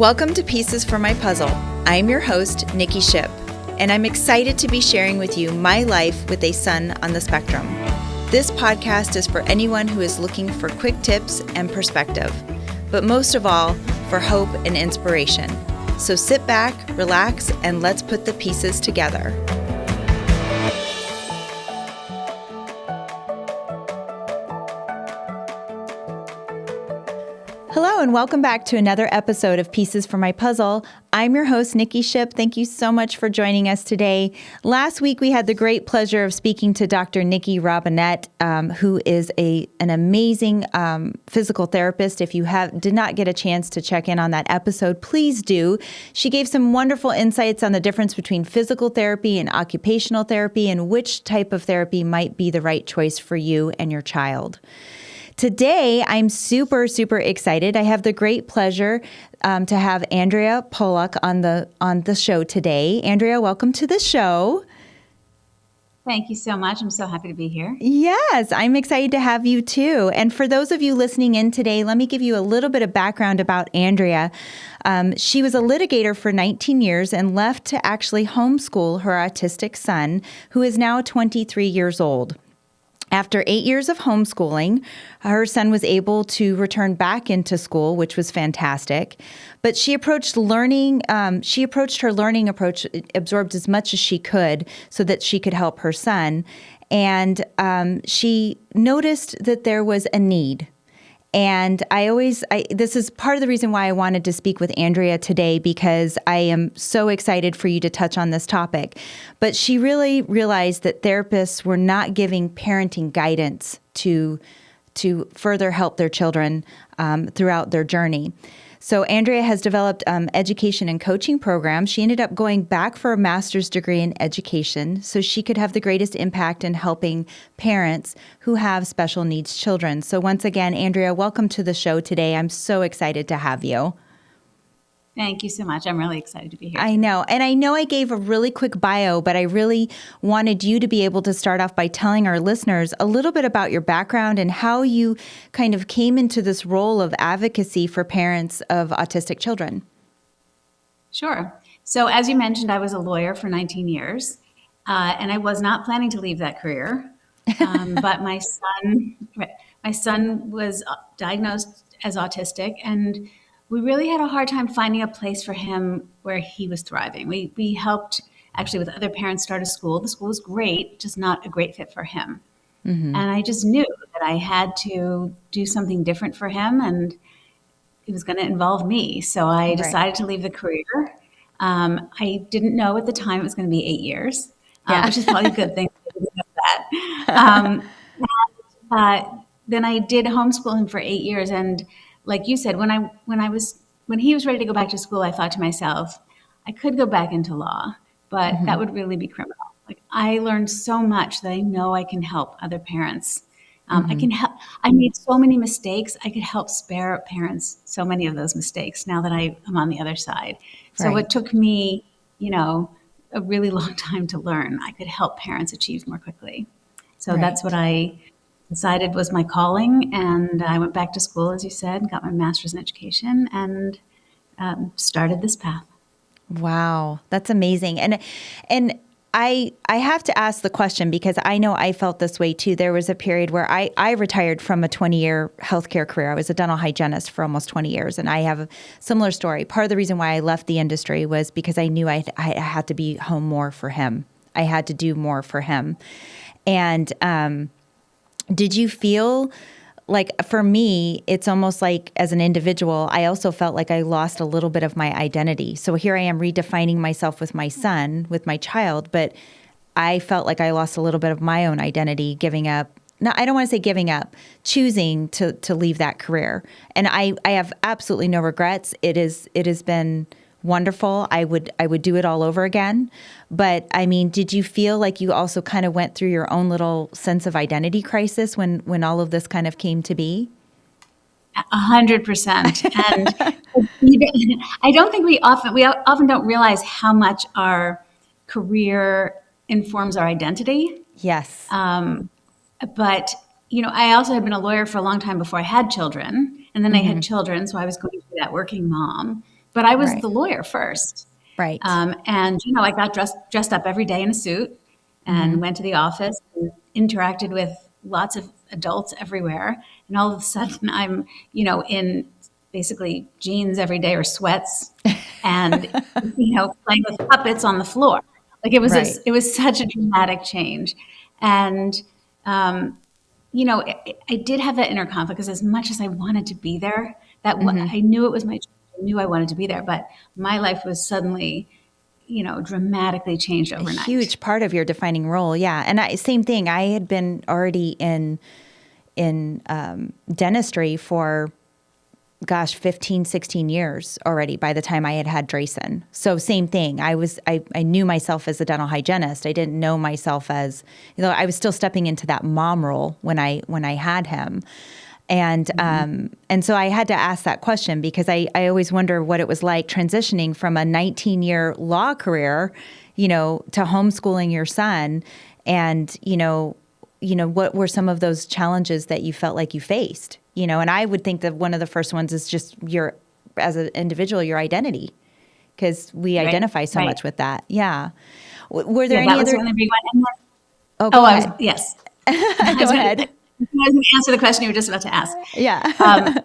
Welcome to Pieces for My Puzzle. I'm your host, Nikki Ship, and I'm excited to be sharing with you my life with a son on the spectrum. This podcast is for anyone who is looking for quick tips and perspective, but most of all, for hope and inspiration. So sit back, relax, and let's put the pieces together. Hello and welcome back to another episode of Pieces for My Puzzle. I'm your host, Nikki Ship. Thank you so much for joining us today. Last week, we had the great pleasure of speaking to Dr. Nikki Robinette, who is an amazing physical therapist. If you did not get a chance to check in on that episode, please do. She gave some wonderful insights on the difference between physical therapy and occupational therapy and which type of therapy might be the right choice for you and your child. Today, I'm super excited. I have the great pleasure to have Andrea Pollack on the show today. Andrea, welcome to the show. Thank you so much. I'm so happy to be here. Yes, I'm excited to have you too. And for those of you listening in today, let me give you a little bit of background about Andrea. She was a litigator for 19 years and left to actually homeschool her autistic son, who is now 23 years old. After 8 years of homeschooling, her son was able to return back into school, which was fantastic. But she approached her learning approach, absorbed as much as she could so that she could help her son. And she noticed that there was a need. And this is part of the reason why I wanted to speak with Andrea today, because I am so excited for you to touch on this topic. But she really realized that therapists were not giving parenting guidance to further help their children throughout their journey. So Andrea has developed education and coaching programs. She ended up going back for a master's degree in education so she could have the greatest impact in helping parents who have special needs children. So once again, Andrea, welcome to the show today. I'm so excited to have you. Thank you so much. I'm really excited to be here. I know. And I know I gave a really quick bio, but I really wanted you to be able to start off by telling our listeners a little bit about your background and how you kind of came into this role of advocacy for parents of autistic children. Sure. So as you mentioned, I was a lawyer for 19 years, and I was not planning to leave that career. But my son was diagnosed as autistic, and we really had a hard time finding a place for him where he was thriving. We helped actually with other parents start a school. The school was great, just not a great fit for him. Mm-hmm. And I just knew that I had to do something different for him, and it was going to involve me. So I decided to leave the career. I didn't know at the time it was going to be 8 years, which is probably a good thing. I didn't know that. Then I did homeschool him for 8 years, and like you said, when he was ready to go back to school, I thought to myself, I could go back into law, but that would really be criminal. Like, I learned so much that I know I can help other parents. I can help. I made so many mistakes. I could help spare parents so many of those mistakes now that I am on the other side. So it took me, a really long time to learn. I could help parents achieve more quickly. So that's what I decided was my calling, and I went back to school, as you said, got my master's in education, and started this path. Wow, that's amazing. And I have to ask the question because I know I felt this way too. There was a period where I retired from a 20-year healthcare career. I was a dental hygienist for almost 20 years, and I have a similar story. Part of the reason why I left the industry was because I knew I had to be home more for him. I had to do more for him. And did you feel like, for me, it's almost like as an individual, I also felt like I lost a little bit of my identity. So here I am redefining myself with my son, with my child, but I felt like I lost a little bit of my own identity giving up. No, I don't want to say giving up, choosing to leave that career. And I have absolutely no regrets. It has been wonderful. I would do it all over again. But I mean, did you feel like you also kind of went through your own little sense of identity crisis when all of this kind of came to be? 100%. And I don't think we often don't realize how much our career informs our identity. Yes. But I also had been a lawyer for a long time before I had children, and then I had children, so I was going through that working mom. but I was Right. the lawyer first. Right. And, I got dressed up every day in a suit Mm-hmm. and went to the office and interacted with lots of adults everywhere. And all of a sudden I'm, in basically jeans every day or sweats and, playing with puppets on the floor. Like Right. it was such a dramatic change. And, um, I did have that inner conflict because as much as I wanted to be there, Mm-hmm. I knew it was my, I knew I wanted to be there, but my life was suddenly, dramatically changed A overnight. huge part of your defining role. Yeah. And same thing. I had been already in dentistry for, gosh, 15, 16 years already by the time I had Drayson. So same thing. I knew myself as a dental hygienist. I didn't know myself as, I was still stepping into that mom role when I had him. And so I had to ask that question because I always wonder what it was like transitioning from a 19-year law career, to homeschooling your son. And, what were some of those challenges that you felt like you faced? And I would think that one of the first ones is just as an individual, your identity, because we Right. identify so Right. much with that. Yeah. Were there Yeah, that any was other? certainly a big one. And Oh, then, go ahead. yes. I Go was going ahead. to answer the question you were just about to ask. Yeah. Um,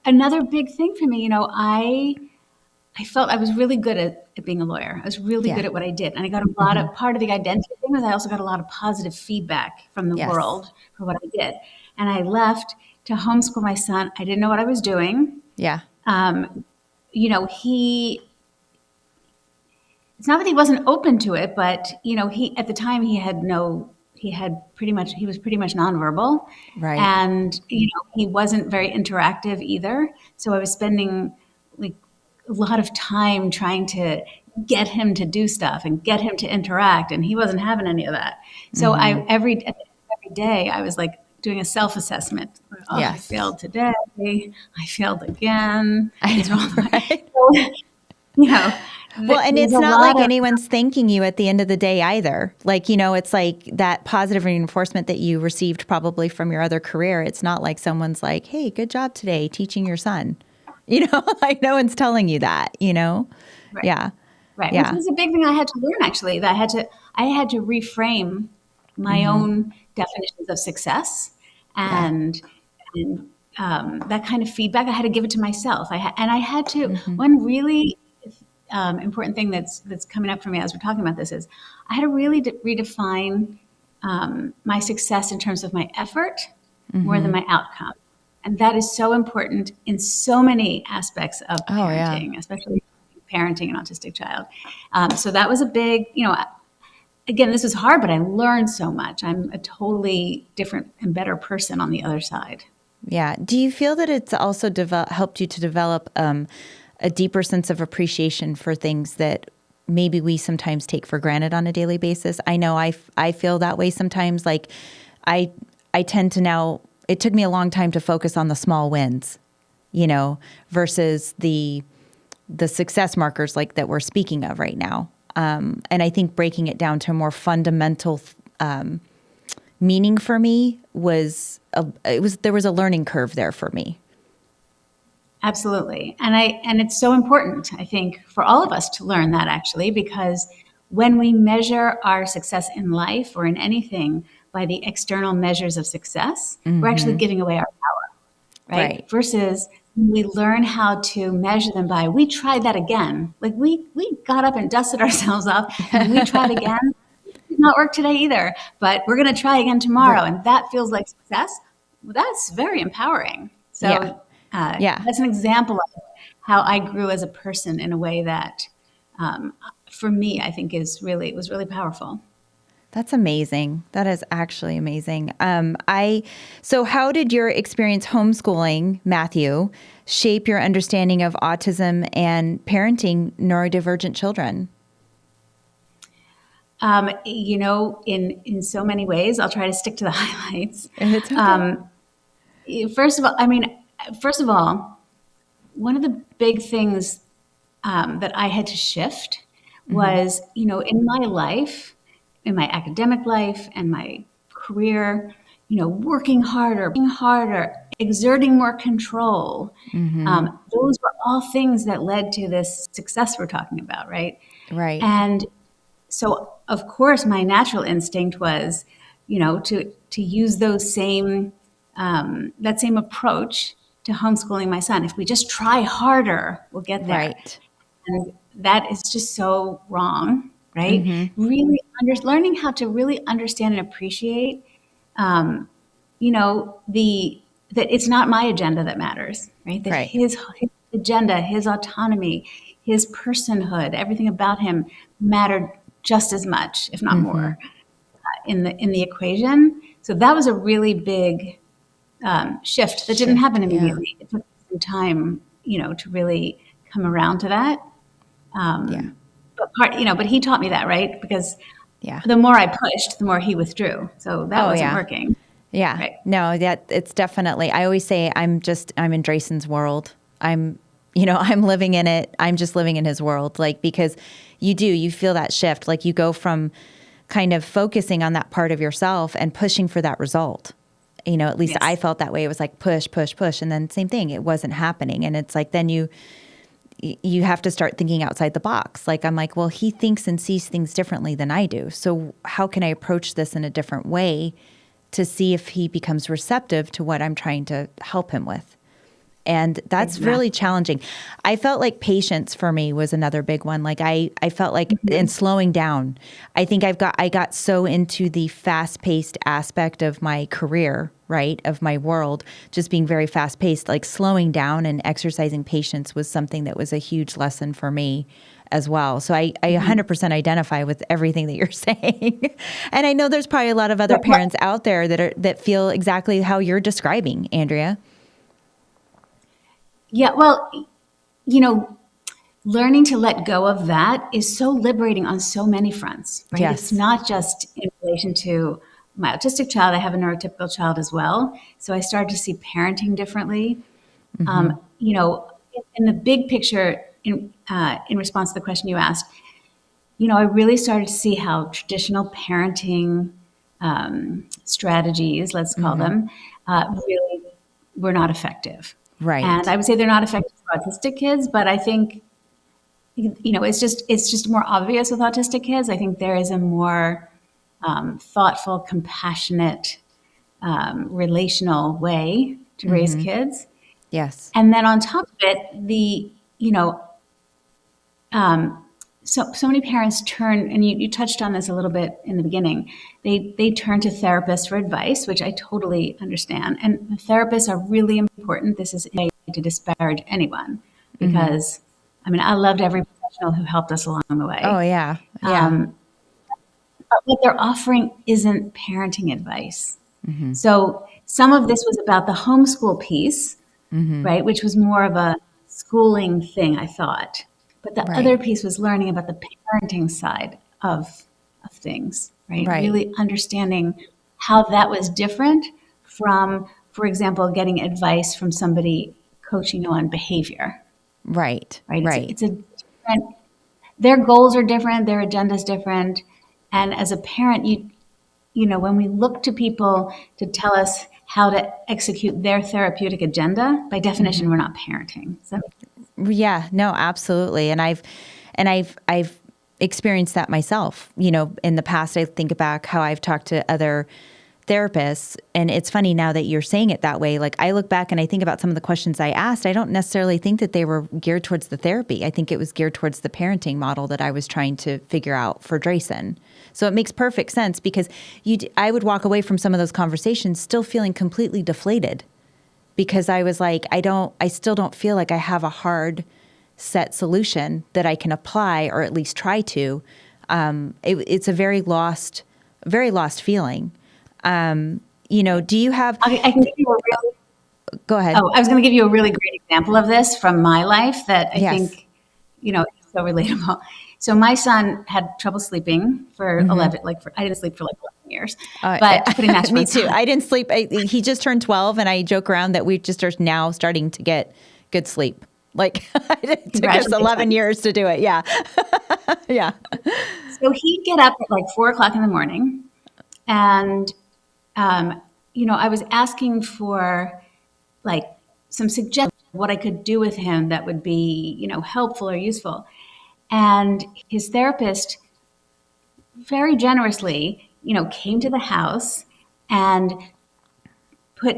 Another big thing for me, I felt I was really good at being a lawyer. I was really Yeah. good at what I did. And I got a lot Hmm. of part of the identity thing was I also got a lot of positive feedback from the Yes. world for what I did. And I left to homeschool my son. I didn't know what I was doing. Yeah. Um, he it's not that he wasn't open to it, but he at the time he was pretty much nonverbal, Right. and he wasn't very interactive either. So I was spending like a lot of time trying to get him to do stuff and get him to interact, and he wasn't having any of that. So Hmm. every day I was like doing a self assessment. Oh, I Yes. failed today. I failed again. I These are all know, my right? so, you know, Well, and there's it's a not lot like of anyone's thanking you at the end of the day either. Like, it's like that positive reinforcement that you received probably from your other career. It's not like someone's like, hey, good job today teaching your son. Like no one's telling you that. right, Yeah. right, which Yeah. was a big thing I had to learn actually. That I had to reframe my Hmm. own definitions of success, Yeah. and and that kind of feedback I had to give it to myself. I had to Hmm. one really important thing that's coming up for me as we're talking about this is I had to really redefine my success in terms of my effort more than Hmm. my outcome. And that is so important in so many aspects of Oh, yeah. parenting, especially parenting an autistic child. So that was a big, again, this was hard, but I learned so much. I'm a totally different and better person on the other side. Yeah. Do you feel that it's also helped you to develop a deeper sense of appreciation for things that maybe we sometimes take for granted on a daily basis? I know I feel that way sometimes. Like I tend to now, it took me a long time to focus on the small wins, versus the success markers like that we're speaking of right now. And I think breaking it down to a more fundamental meaning for me there was a learning curve there for me. Absolutely. And it's so important, I think, for all of us to learn that actually, because when we measure our success in life or in anything by the external measures of success, we're actually Hmm. giving away our power, right? Right. Versus when we learn how to measure them by, we tried that again. Like we got up and dusted ourselves off and we tried again. It did not work today either, but we're going to try again tomorrow. Right. And that feels like success. Well, that's very empowering. Yeah. So Yeah. that's an example of how I grew as a person in a way that, for me, I think was really powerful. That's amazing. That is actually amazing. So how did your experience homeschooling, Matthew, shape your understanding of autism and parenting neurodivergent children? In so many ways, I'll try to stick to the highlights. It's okay. Um, first of all, one of the big things that I had to shift Hmm. was, in my life, in my academic life and my career, working harder, exerting more control. Those were all things that led to this success we're talking about, right? Right. And so, of course, my natural instinct was, to use those that same approach to homeschooling my son. If we just try harder, we'll get there. Right. And that is just so wrong, right? Mm-hmm. Really learning how to really understand and appreciate, that it's not my agenda that matters, right? That Right. his agenda, his autonomy, his personhood, everything about him mattered just as much, if not Mm-hmm. more, in the equation. So that was a really big shift that didn't happen Yeah. immediately. It took some time, to really come around to that. Yeah. But he taught me that, right? Because Yeah. the more I pushed, the more he withdrew. So that Oh, wasn't yeah. working. Yeah. Right. No, that it's definitely, I always say I'm in Drayson's world. I'm living in it. I'm just living in his world. Like, because you feel that shift. Like, you go from kind of focusing on that part of yourself and pushing for that result. At least Yes. I felt that way. It was like push, push, push. And then same thing, it wasn't happening. And it's like, then you have to start thinking outside the box. Like, I'm like, well, he thinks and sees things differently than I do. So how can I approach this in a different way to see if he becomes receptive to what I'm trying to help him with? And that's really challenging. I felt like patience for me was another big one. Like, I felt like in slowing down, I think I got so into the fast paced aspect of my career, right? Of my world, just being very fast paced, like slowing down and exercising patience was something that was a huge lesson for me as well. So I 100% identify with everything that you're saying. And I know there's probably a lot of other parents out there that feel exactly how you're describing, Andrea. Yeah, well, learning to let go of that is so liberating on so many fronts, right? Yes. It's not just in relation to my autistic child. I have a neurotypical child as well. So I started to see parenting differently. In the big picture, in response to the question you asked, I really started to see how traditional parenting strategies, let's call them, really were not effective. Right. And I would say they're not effective for autistic kids, but I think, it's just more obvious with autistic kids. I think there is a more thoughtful, compassionate, relational way to raise kids. Yes. And then on top of it, so many parents turn, and you touched on this a little bit in the beginning, they turn to therapists for advice, which I totally understand. And the therapists are really important. This is a way to disparage anyone, because, I loved every professional who helped us along the way. Oh, yeah. Yeah. But what they're offering isn't parenting advice. So some of this was about the homeschool piece, right, which was more of a schooling thing, I thought. But the other piece was learning about the parenting side of things, right? Really understanding how that was different from, for example, getting advice from somebody coaching you on behavior. Right. It's a different, their goals are different, their agenda's different. And as a parent, when we look to people to tell us how to execute their therapeutic agenda, by definition, we're not parenting. So yeah, no, absolutely. And I've experienced that myself. In the past, I think back how I've talked to other therapists, and it's funny now that you're saying it that way. Like, I look back and I think about some of the questions I asked. I don't necessarily think that they were geared towards the therapy. I think it was geared towards the parenting model that I was trying to figure out for Drayson. So it makes perfect sense, because I would walk away from some of those conversations still feeling completely deflated, because I was like, I still don't feel like I have a hard set solution that I can apply, or at least try to. It's a very lost feeling. Do you have? I can give you a really. Go ahead. Oh, I was going to give you a really great example of this from my life that I think, is so relatable. So my son had trouble sleeping for 11, I didn't sleep for 11 years, but putting that to me one too. side. I didn't sleep. He just turned 12, and I joke around that we just are now starting to get good sleep. Like, it took us 11 years to do it. Yeah. Yeah. So he'd get up at 4:00 in the morning, and I was asking for like some suggestions of what I could do with him that would be, helpful or useful. And his therapist very generously, came to the house and put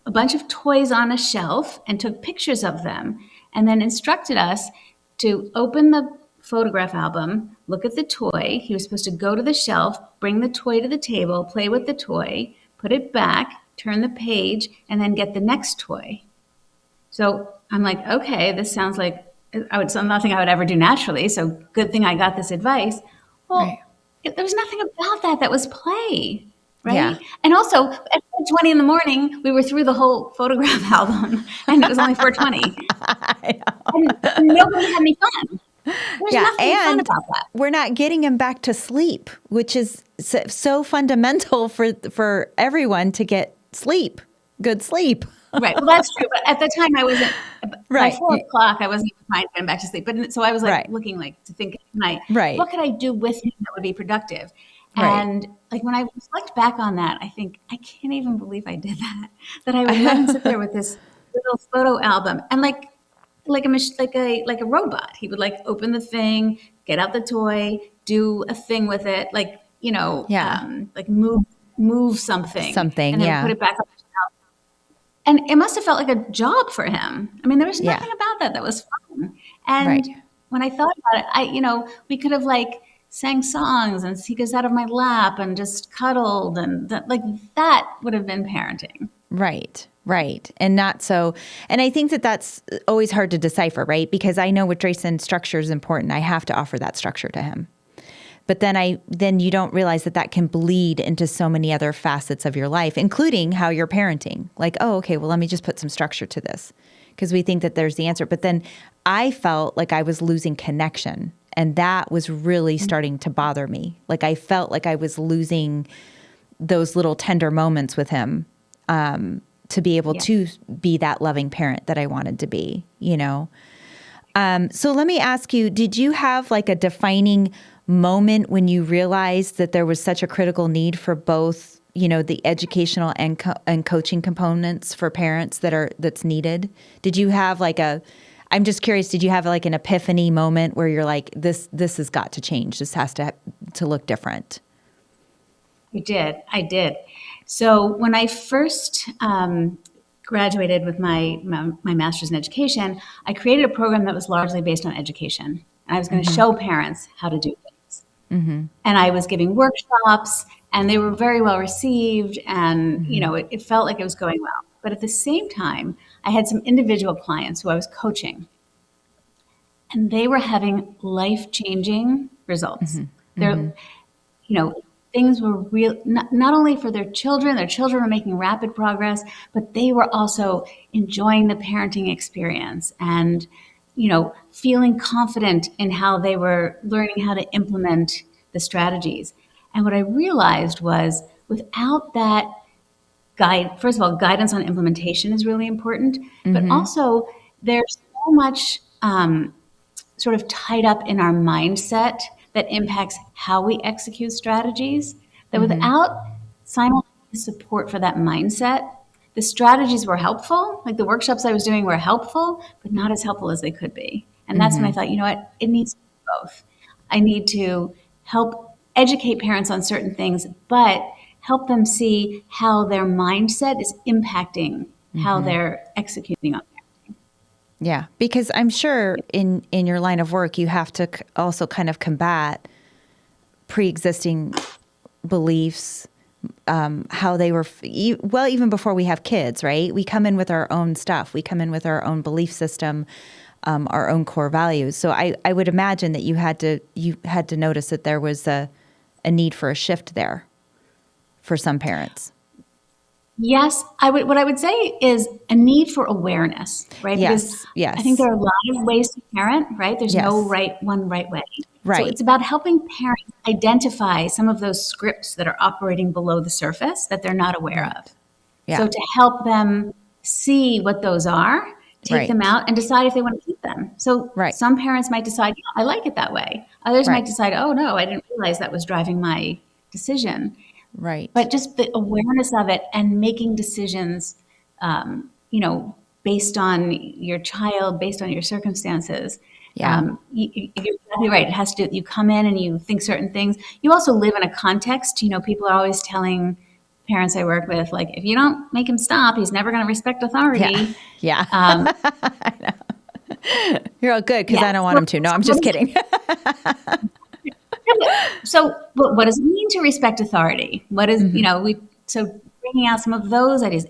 a bunch of toys on a shelf and took pictures of them and then instructed us to open the photograph album, look at the toy. He was supposed to go to the shelf, bring the toy to the table, play with the toy, put it back, turn the page, and then get the next toy. So I'm like, okay, this sounds like nothing I would ever do naturally. So good thing I got this advice. Well, Right. there was nothing about that was play, right? Yeah. And also at 4:20 in the morning, we were through the whole photograph album, and it was only 4:20. And nobody had any fun. There's nothing fun about that. We're not getting him back to sleep, which is so fundamental for everyone to get sleep, good sleep. Right. Well, that's true. But at the time, I wasn't. Right. By 4 o'clock, I wasn't even trying to get him back to sleep. But so I was Right. looking to think, Right. what could I do with him that would be productive? Right. And when I reflect back on that, I think I can't even believe I did that. That I would let him sit there with this little photo album and like a robot. He would open the thing, get out the toy, do a thing with it, move something, and then put it back up. And it must have felt like a job for him. I mean, there was nothing about that was fun. And when I thought about it, we could have sang songs and he goes out of my lap and just cuddled, and that would have been parenting. Right. Right. And not so. And I think that's always hard to decipher, right? Because I know with Drayson, structure is important. I have to offer that structure to him. But then you don't realize that can bleed into so many other facets of your life, including how you're parenting. Oh, okay, well, let me just put some structure to this because we think that there's the answer. But then I felt like I was losing connection, and that was really starting to bother me. I felt like I was losing those little tender moments with him to be able to be that loving parent that I wanted to be, So let me ask you, did you have a defining moment when you realized that there was such a critical need for both, the educational and coaching components for parents that's needed? Did you have I'm just curious, did you have an epiphany moment where you're like, this has got to change. This has to look different? I did. So when I first graduated with my master's in education, I created a program that was largely based on education. And I was going to show parents how to do things. Mm-hmm. And I was giving workshops, and they were very well received, and it felt like it was going well. But at the same time, I had some individual clients who I was coaching, and they were having life-changing results. Mm-hmm. Things were real, not only for their children were making rapid progress, but they were also enjoying the parenting experience and feeling confident in how they were learning how to implement the strategies. And what I realized was, without that first of all, guidance on implementation is really important, but also there's so much sort of tied up in our mindset that impacts how we execute strategies, that without simultaneous support for that mindset, the strategies were helpful, the workshops I was doing were helpful, but not as helpful as they could be. And that's when I thought, what, it needs to be both. I need to help educate parents on certain things, but help them see how their mindset is impacting how they're executing on parenting. Yeah, because I'm sure in your line of work, you have to also kind of combat pre-existing beliefs, how they were, even before we have kids, right? We come in with our own stuff. We come in with our own belief system, our own core values. So I would imagine that you had to notice that there was a need for a shift there for some parents. Yes, what I would say is a need for awareness, right? Yes. I think there are a lot of ways to parent, right? There's no one right way. Right. So it's about helping parents identify some of those scripts that are operating below the surface that they're not aware of. Yeah. So to help them see what those are, take them out, and decide if they want to keep them. So some parents might decide, I like it that way. Others might decide, oh no, I didn't realize that was driving my decision. Right. but just the awareness of it and making decisions, based on your child, based on your circumstances. Yeah. You're exactly right. It has to do, you come in and you think certain things. You also live in a context. People are always telling parents I work with, like, if you don't make him stop, he's never going to respect Yeah. authority. Yeah. Um, You're all good because yeah. I don't want him to. No, I'm just kidding. So what does it mean to respect authority? What is, so bringing out some of those ideas.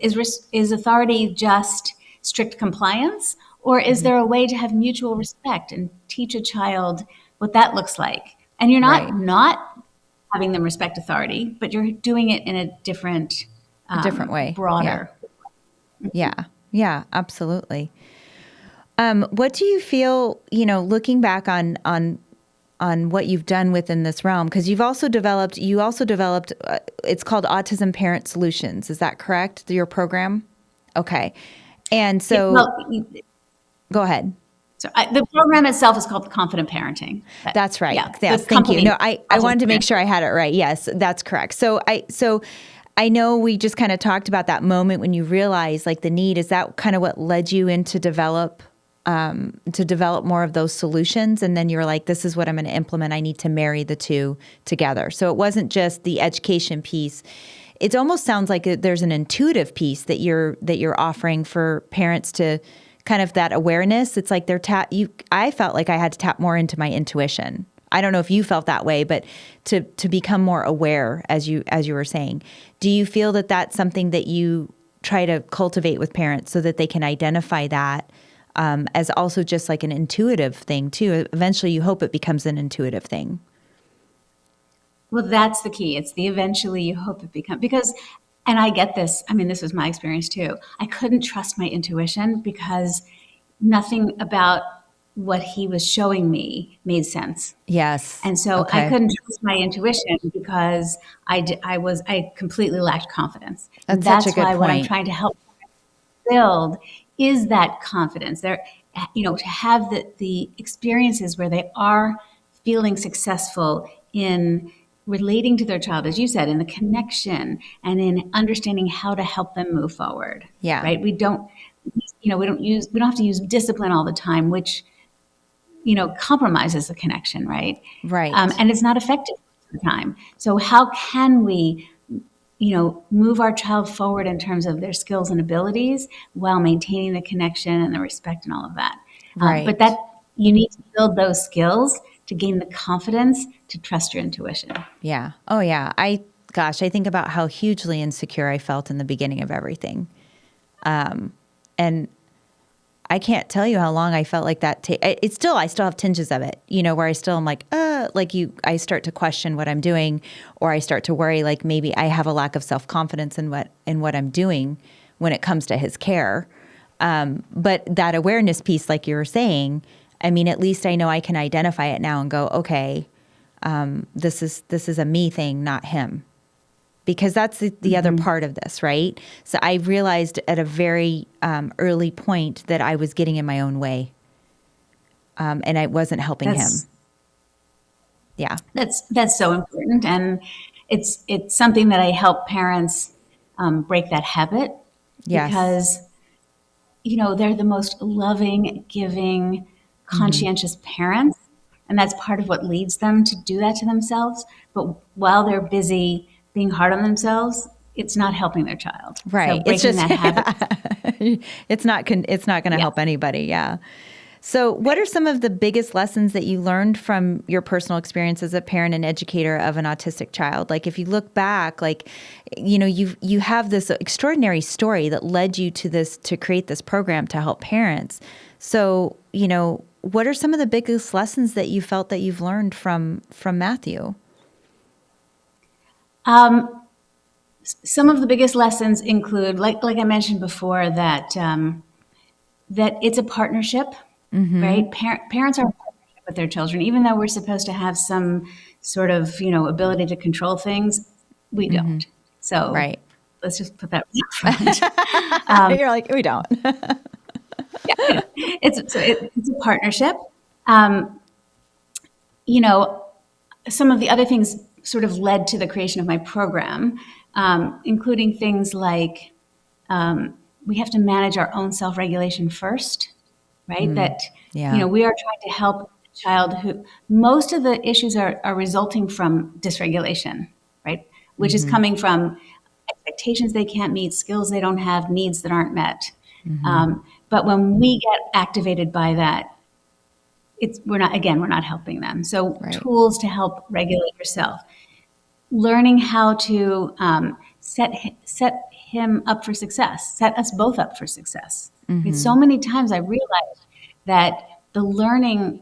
Is authority just strict compliance, or is there a way to have mutual respect and teach a child what that looks like? And you're Right. not having them respect authority, but you're doing it in a different, A different way. broader. Yeah. Yeah, absolutely. What do you feel, looking back on what you've done within this realm? Because you also developed, it's called Autism Parent Solutions. Is that correct? Your program? Okay. And so, go ahead. So the program itself is called the Confident Parenting. That's right. Yeah, Yes. Thank you. No, I wanted to make sure I had it right. Yes, that's correct. So I know we just kind of talked about that moment when you realized like the need. Is that kind of what led you into develop more of those solutions? And then you're like, this is what I'm going to implement. I need to marry the two together. So it wasn't just the education piece. It almost sounds like there's an intuitive piece that you're offering for parents to kind of that awareness. It's like I felt like I had to tap more into my intuition. I don't know if you felt that way, but to become more aware, as you were saying. Do you feel that that's something that you try to cultivate with parents so that they can identify that as also just like an intuitive thing too? Eventually, you hope it becomes an intuitive thing. Well, that's the key. It's the eventually you hope it becomes, because, and I get this. I mean, this was my experience too. I couldn't trust my intuition because nothing about what he was showing me made sense. Yes. And so Okay. I couldn't trust my intuition because I completely lacked confidence. And That's such a that's good why what I'm point. trying to help build is that confidence. To have the experiences where they are feeling successful in relating to their child, as you said, in the connection and in understanding how to help them move forward. Yeah. Right. We don't have to use discipline all the time, which, compromises the connection. Right. Right. And it's not effective all the time. So how can we, move our child forward in terms of their skills and abilities while maintaining the connection and the respect and all of that? Right. But that you need to build those skills to gain the confidence to trust your intuition. Yeah. Oh, yeah. I think about how hugely insecure I felt in the beginning of everything. And I can't tell you how long I felt like that. I still have tinges of it, where I still am like, I start to question what I'm doing, or I start to worry, like maybe I have a lack of self-confidence in what I'm doing when it comes to his care. But that awareness piece, like you were saying, I mean, at least I know I can identify it now and go, okay, this is a me thing, not him. Because that's the other part of this, right? So I realized at a very early point that I was getting in my own way, and I wasn't helping him. Yeah, that's so important, and it's something that I help parents break that habit. Yes. Because they're the most loving, giving, conscientious parents, and that's part of what leads them to do that to themselves. But while they're busy being hard on themselves, it's not helping their child. Right. So breaking that habit. It's not going to help anybody. Yeah. So what are some of the biggest lessons that you learned from your personal experience as a parent and educator of an autistic child? Like if you look back, like, you have this extraordinary story that led you to create this program to help parents. So, what are some of the biggest lessons that you felt that you've learned from Matthew? Some of the biggest lessons include, like I mentioned before, that it's a partnership, right? Parents are a partnership with their children, even though we're supposed to have some sort of ability to control things. We don't. So right. Let's just put that up front. You're like, we don't. Yeah, it's a partnership. Some of the other things, sort of led to the creation of my program, including things like we have to manage our own self-regulation first, right? That, Yeah. we are trying to help a child who most of the issues are resulting from dysregulation, right? Which is coming from expectations they can't meet, skills they don't have, needs that aren't met. But when we get activated by that, we're not helping them. So Right. tools to help regulate yourself, learning how to set him up for success, set us both up for success. So many times I realized that the learning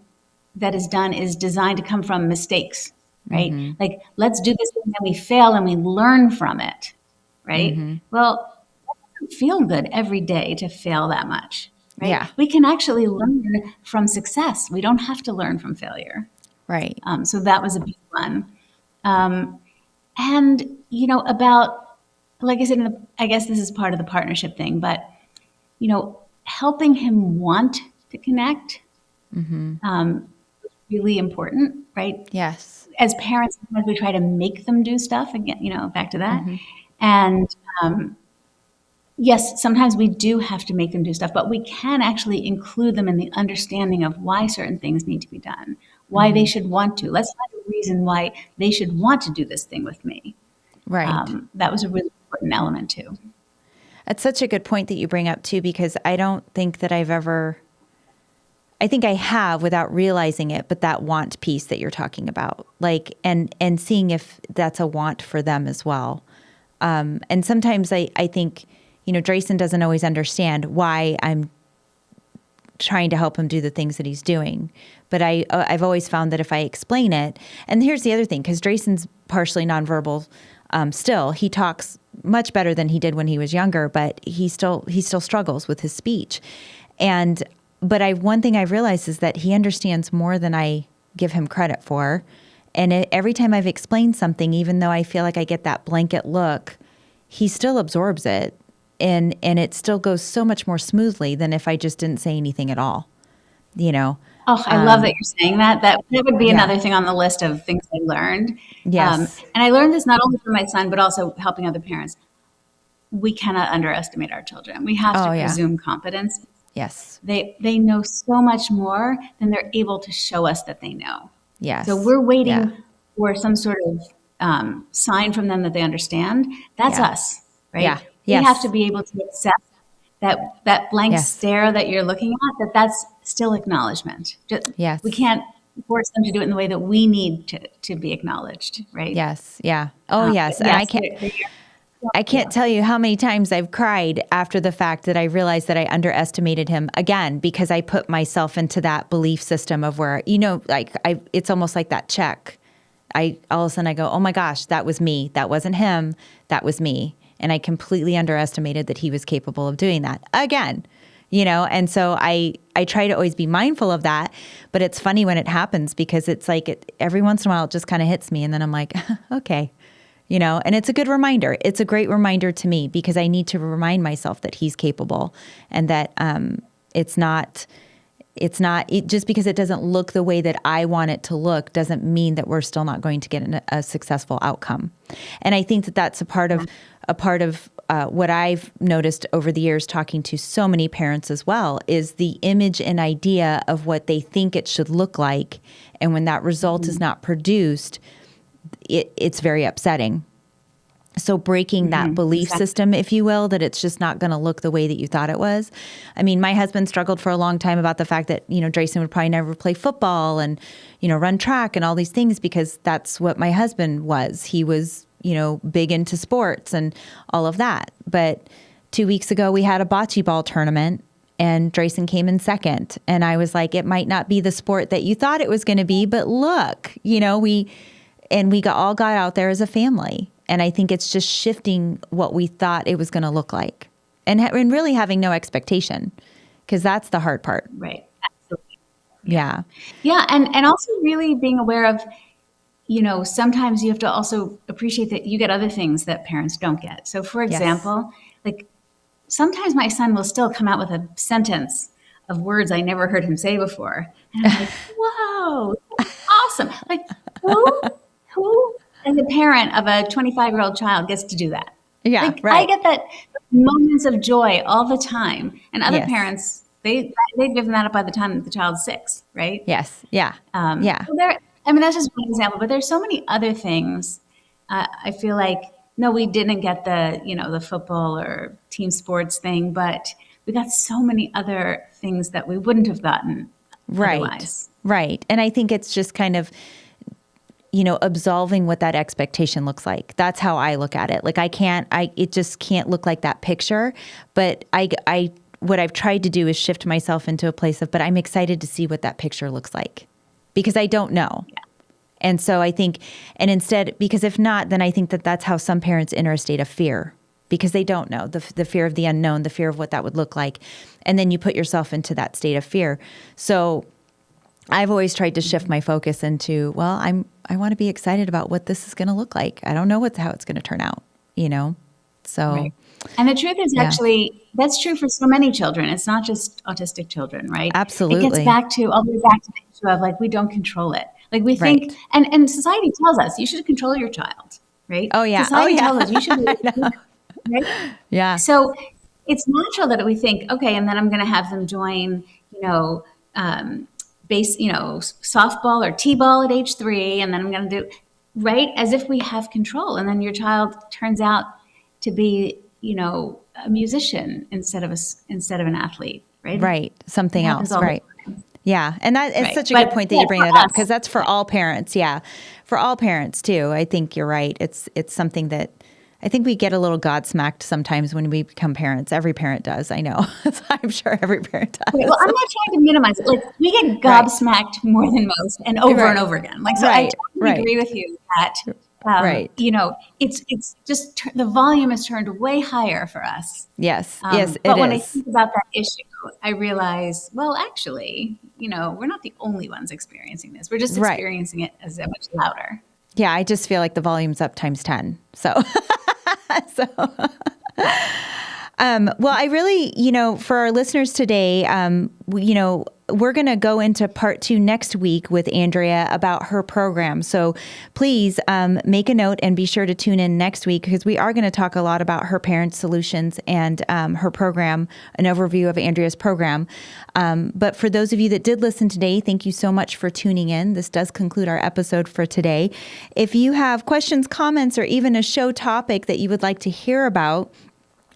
that is done is designed to come from mistakes, right? Like, let's do this thing, and we fail and we learn from it, right? Well, that doesn't feel good every day to fail that much, right? Yeah. We can actually learn from success. We don't have to learn from failure. Right. So that was a big one. And, about, like I said, I guess this is part of the partnership thing, but, helping him want to connect is really important, right? Yes. As parents, sometimes we try to make them do stuff again, back to that. And yes, sometimes we do have to make them do stuff, but we can actually include them in the understanding of why certain things need to be done, why they should want to. Let's find a reason why they should want to do this thing with me. Right. That was a really important element too. That's such a good point that you bring up too, because I don't think that I think I have without realizing it, but that want piece that you're talking about, like, and seeing if that's a want for them as well. And sometimes I think, Drayson doesn't always understand why I'm trying to help him do the things that he's doing. But I've always found that if I explain it, and here's the other thing, because Drayson's partially nonverbal, still, he talks much better than he did when he was younger, but he still struggles with his speech. But one thing I've realized is that he understands more than I give him credit for. And every time I've explained something, even though I feel like I get that blanket look, he still absorbs it. And it still goes so much more smoothly than if I just didn't say anything at all, Oh, I love that you're saying that. That would be Yeah. another thing on the list of things I learned. Yes. And I learned this not only from my son, but also helping other parents. We cannot underestimate our children. We have to Yeah. presume competence. Yes. They know so much more than they're able to show us that they know. Yes. So we're waiting Yeah. for some sort of sign from them that they understand. That's Yeah. us, right? Yeah. We Yes. have to be able to accept that blank Yes. stare that you're looking at, that's still acknowledgement. Yes. We can't force them to do it in the way that we need to be acknowledged, right? Yes. Yeah. Oh, yes. And I can't tell you how many times I've cried after the fact that I realized that I underestimated him again, because I put myself into that belief system of where, it's almost like that check. All of a sudden I go, oh my gosh, that was me. That wasn't him. That was me. And I completely underestimated that he was capable of doing that again, and so I try to always be mindful of that, but it's funny when it happens, because it's like every once in a while it just kind of hits me, and then I'm like, okay, and it's a good reminder. It's a great reminder to me, because I need to remind myself that he's capable, and that it's not just because it doesn't look the way that I want it to look doesn't mean that we're still not going to get a successful outcome. And I think that that's a part of what I've noticed over the years, talking to so many parents as well, is the image and idea of what they think it should look like. And when that result is not produced, it's very upsetting. So breaking that belief system, if you will, that it's just not going to look the way that you thought it was. I mean, my husband struggled for a long time about the fact that, Drayson would probably never play football and, run track and all these things, because that's what my husband was. He was, big into sports and all of that. But 2 weeks ago, we had a bocce ball tournament, and Drayson came in second. And I was like, it might not be the sport that you thought it was going to be, but look, we all got out there as a family. And I think it's just shifting what we thought it was going to look like, and really having no expectation, because that's the hard part. Right. Absolutely. Yeah. Yeah. And also really being aware of, sometimes you have to also appreciate that you get other things that parents don't get. So for example, like sometimes my son will still come out with a sentence of words I never heard him say before. And I'm like, whoa, awesome. Like who as a parent of a 25-year-old child gets to do that. Yeah, Like, I right. get that moments of joy all the time. And other Yes. parents, they've given that up by the time the child's 6, right? Yes. Yeah. Yeah. So I mean, that's just one example, but there's so many other things. I feel like, no, we didn't get the football or team sports thing, but we got so many other things that we wouldn't have gotten Right. otherwise. Right. And I think it's just kind of, absolving what that expectation looks like. That's how I look at it. Like it just can't look like that picture. But what I've tried to do is shift myself into a place of, but I'm excited to see what that picture looks like because I don't know. Yeah. And so I think, and instead, because if not, then I think that that's how some parents enter a state of fear because they don't know the fear of the unknown, the fear of what that would look like. And then you put yourself into that state of fear. So I've always tried to shift my focus into, well, I want to be excited about what this is going to look like. I don't know how it's going to turn out, So, Right. And the truth is Yeah. actually, that's true for so many children. It's not just autistic children, right? Absolutely. It gets all the way back to the issue of like, we don't control it. Like we think, Right. and society tells us you should control your child, right? Oh, yeah. Society Oh, yeah. tells us you should, right? Yeah. So it's natural that we think, okay, and then I'm going to have them join, softball or t-ball at age 3, and then I'm going to do right as if we have control, and then your child turns out to be, a musician instead of an athlete, right? Right. Something else. Right. Yeah. And that is Right. such a But good point that yeah, you bring for that up us, because that's for all parents. Yeah. For all parents too. I think you're right. It's something that I think we get a little godsmacked sometimes when we become parents. Every parent does. I know. I'm sure every parent does. Right, well, I'm not trying to minimize it. Like we get gobsmacked more than most, and over and over again. Like so, I totally agree with you that it's just the volume is turned way higher for us. Yes. Yes, but it when I is. think about that issue, I realize, well, actually, we're not the only ones experiencing this. We're just experiencing it as much louder. Yeah, I just feel like the volume's up times 10. So, well, I really, for our listeners today, we're going to go into part 2 next week with Andrea about her program. So please make a note and be sure to tune in next week because we are going to talk a lot about her Parent Solutions and her program, an overview of Andrea's program. But for those of you that did listen today, thank you so much for tuning in. This does conclude our episode for today. If you have questions, comments, or even a show topic that you would like to hear about,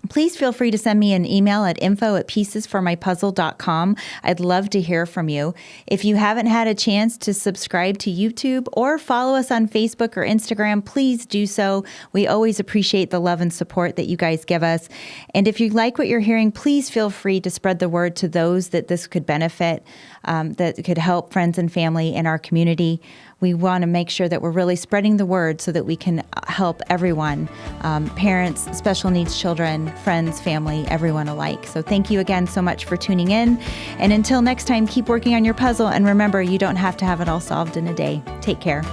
please feel free to send me an email at info@piecesformypuzzle.com. I'd love to hear from you. If you haven't had a chance to subscribe to YouTube or follow us on Facebook or Instagram, please do so. We always appreciate the love and support that you guys give us. And if you like what you're hearing, please feel free to spread the word to those that this could benefit, that could help friends and family in our community. We want to make sure that we're really spreading the word so that we can help everyone, parents, special needs children, friends, family, everyone alike. So thank you again so much for tuning in. And until next time, keep working on your puzzle. And remember, you don't have to have it all solved in a day. Take care.